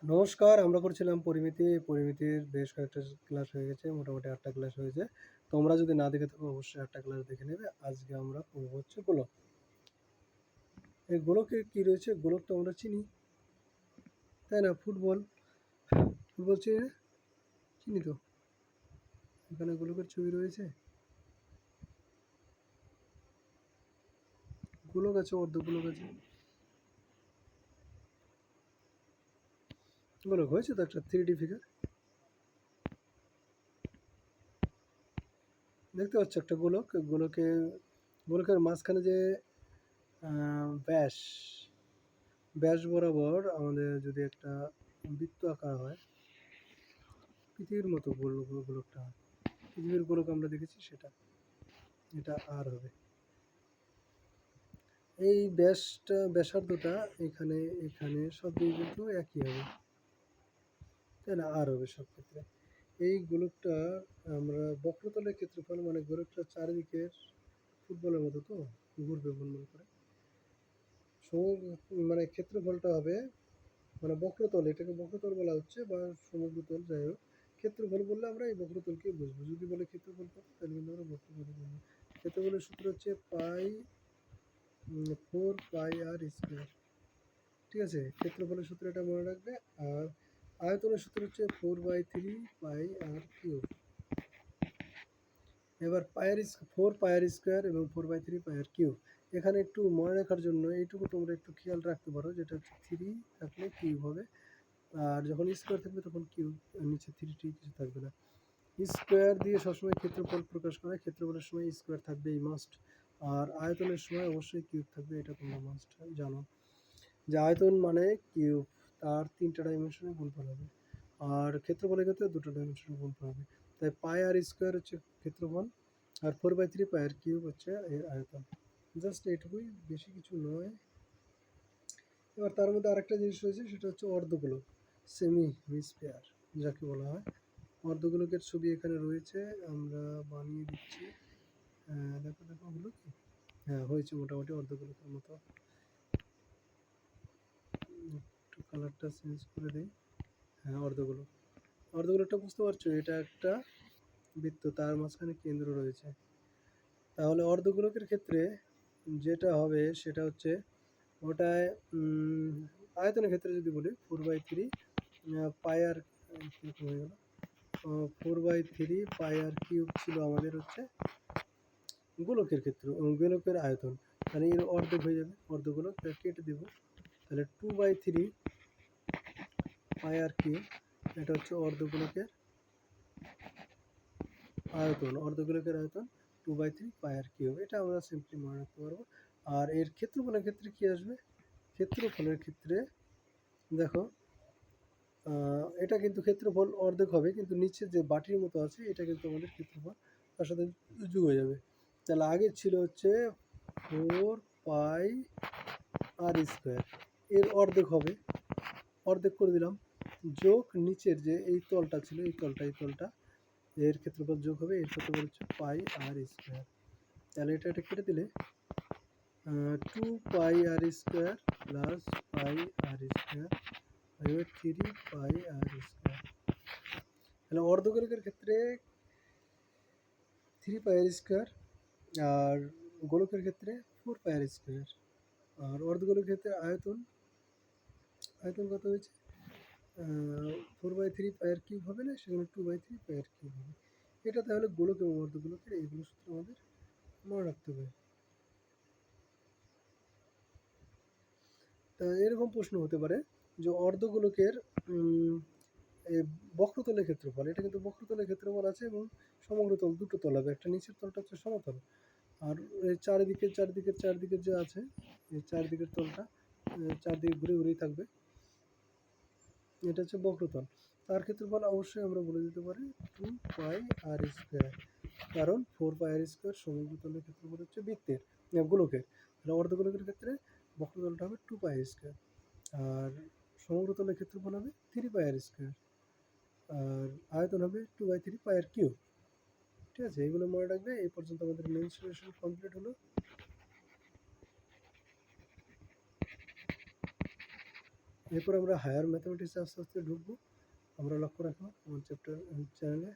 নমস্কার, আমরা করছিলাম পরিমিতি। পরিমিতির বেশ কয়েকটা ক্লাস হয়ে গেছে। মোটামুটি ৮ টা ক্লাস হয়েছে। তোমরা যদি না দেখে থাকো অবশ্যই ৮ টা ক্লাস দেখে নেবে। আজকে আমরা পড়ব হচ্ছে গোলক। এই গোলকে কি রয়েছে? গোলক তো আমরা চিনি, তাই না? ফুটবল। ফুটবল চিনি না? চিনি তো। এখানে গোলকের ছবি রয়েছে। গোলক আছে, অর্ধগোলক আছে। গোলক হয়েছে তো একটা 3D ফিগার। দেখতে পাচ্ছ একটা গোলক। গোলকের মাঝখানে যে ব্যাস ব্যাস বরাবর আমাদের যদি একটা বৃত্ত আঁকা হয়, পৃথিবীর মতো গোলকটা হয়। পৃথিবীর গোলক আমরা দেখেছি সেটা। এটা আর হবে। এই ব্যাসার্ধটা এখানে এখানে সব দিকে কিন্তু একই হবে, তাই না? আর হবে সব ক্ষেত্রে। এই গোলকটা আমরা বক্রতলের ক্ষেত্রফল, মানে গোলকটার চারিদিকের ফুটবলের মতো তো ঘুরবে গোলমোল করে। মানে ক্ষেত্রফলটা হবে, মানে বক্রতল, এটাকে বক্রতল বলা হচ্ছে বা সমুদ্রতল, যাই হোক। ক্ষেত্রফল বললে আমরা এই বক্রতলকেই বুঝবো। যদি বলে ক্ষেত্রফল কত, তাহলে কিন্তু আমরা বক্রতল বুঝবো। ক্ষেত্রফলের সূত্র হচ্ছে পাই 4 পাই r²। ঠিক আছে, ক্ষেত্রফলের সূত্র এটা মনে রাখবে। আর আয়তনের সূত্র হচ্ছে 4/3 পাই r কিউব। এবার 4 পাই r² এবং 4/3 পাই r কিউব। এখানে একটু মনে রাখার জন্য এইটুকু তোমরা একটু খেয়াল রাখতে পারো, যেটা হচ্ছে 3 থাকলে কিউব হবে, আর যখন স্কোয়ার থাকবে তখন কিউব, নিচে 3 কিছু থাকবে না। স্কোয়ার দিয়ে সবসময় ক্ষেত্রফল প্রকাশ করা হয়। ক্ষেত্রফলের সময় স্কোয়ার থাকবে, এই মাস্ট। আর আয়তনের সময় অবশ্যই কিউব থাকবে, এটা তোমরা মাস্ট জানো যে আয়তন মানে কিউব, তার 3টা ডাইমেনশনে গুণফল হবে। আর ক্ষেত্রফলের ক্ষেত্রে 2টা ডাইমেনশনে গুণফল হবে। তাই পাই r² হচ্ছে ক্ষেত্রফল, আর 4/3 পাই r কিউব হচ্ছে এর আয়তন। জাস্ট এইটুকুই, বেশি কিছু নয়। এবার তার মধ্যে আরেকটা জিনিস রয়েছে, সেটা হচ্ছে অর্ধগোলক, সেমি হেমিস্ফিয়ার যাকে বলা হয়। অর্ধগোলকের ছবি এখানে রয়েছে, আমরা বানিয়ে দিচ্ছি। দেখো দেখো, হলো কি? হ্যাঁ, হয়েছে মোটামুটি অর্ধগোলকের মতো। একটু কালারটা চেঞ্জ করে দিই। হ্যাঁ, অর্ধগোলকটা বুঝতে পারছো? এটা একটা বৃত্ত, তার মাঝখানে কেন্দ্র রয়েছে। তাহলে অর্ধগোলকের ক্ষেত্রে যেটা হবে সেটা হচ্ছে, ওটায় আয়তনের ক্ষেত্রে যদি বলি 4/3 পাই আর, কীরকম হয়ে গেল, 4/3 পাই r কিউব ছিল আমাদের হচ্ছে গোলকের ক্ষেত্র, গোলকের আয়তন। তাহলে এর অর্ধেক হয়ে যাবে, অর্ধগোলক কেটে দেব। তাহলে 2/3 পাই r কিউব, এটা হচ্ছে অর্ধগোলকের আয়তন। অর্ধগোলকের আয়তন 2/3 পাই r কিউব, এটা আমরা সিম্পলি মনে রাখতে পারবো। আর এর ক্ষেত্রফলের ক্ষেত্রে কি আসবে? ক্ষেত্রফলের ক্ষেত্রে দেখো, এটা কিন্তু ক্ষেত্রফল অর্ধেক হবে, কিন্তু নিচে যে বাটির মতো আছে এটা কিন্তু আমাদের ক্ষেত্রফল, তার সাথে যোগ হয়ে যাবে। তাহলে আগে ছিল হচ্ছে 4 পাই r², এর অর্ধেক হবে, অর্ধেক করে দিলাম, যোগ নিচের যে এই তলটা ছিল, এই তলটা এর ক্ষেত্রফল যোগ হবে, এর ক্ষেত্রফল হচ্ছে পাই r²। তাহলে এটা কেটে দিলে 2 পাই r² প্লাস পাই r² 3 পাই r²। তাহলে অর্ধগোলকের ক্ষেত্রে 3 পাই r², আর গোলকের ক্ষেত্রে 4 পাই r²। আর অর্ধগোলকের ক্ষেত্রে আয়তন কত হয়েছে? 4/3 পাই r কিউব হবে না, সেখানে 2/3 পাই r কিউব হবে। এটা তাহলে গোলক এবং অর্ধগোলকের এইগুলো সূত্র আমাদের মনে রাখতে হবে। তা এরকম প্রশ্ন হতে পারে যে অর্ধগোলকের বক্রতলের ক্ষেত্রফল, এটা কিন্তু বক্রতলের ক্ষেত্রফল আছে এবং সমগ্রতল, দুটো তল হবে, একটা নিচের তলটা হচ্ছে সমতল, আর এই চারিদিকের যে আছে, এই চারদিকের তলটা চারদিকে ঘুরেই থাকবে, এটা হচ্ছে বক্রতল। তার ক্ষেত্রফল অবশ্যই আমরা বলে দিতে পারি 2 পাই r², কারণ 4 পাই r² সমগ্রতলের ক্ষেত্রফল হচ্ছে বৃত্তের, গোলকের। তাহলে অর্ধগোলকের ক্ষেত্রে বক্রতলটা হবে 2 পাই r², আর সমগ্রতলের ক্ষেত্রফল হবে 3 পাই r², আর আয়তন হবে 2/3 পাই r কিউব। ঠিক আছে, এগুলো মনে রাখবে। এই পর্যন্ত আমাদের মেন সলিউশন কমপ্লিট হলো। এরপর আমরা হায়ার ম্যাথামেটিক্সে আস্তে আস্তে ঢুকবো। আমরা লক্ষ্য রাখো আমার চ্যানেলে।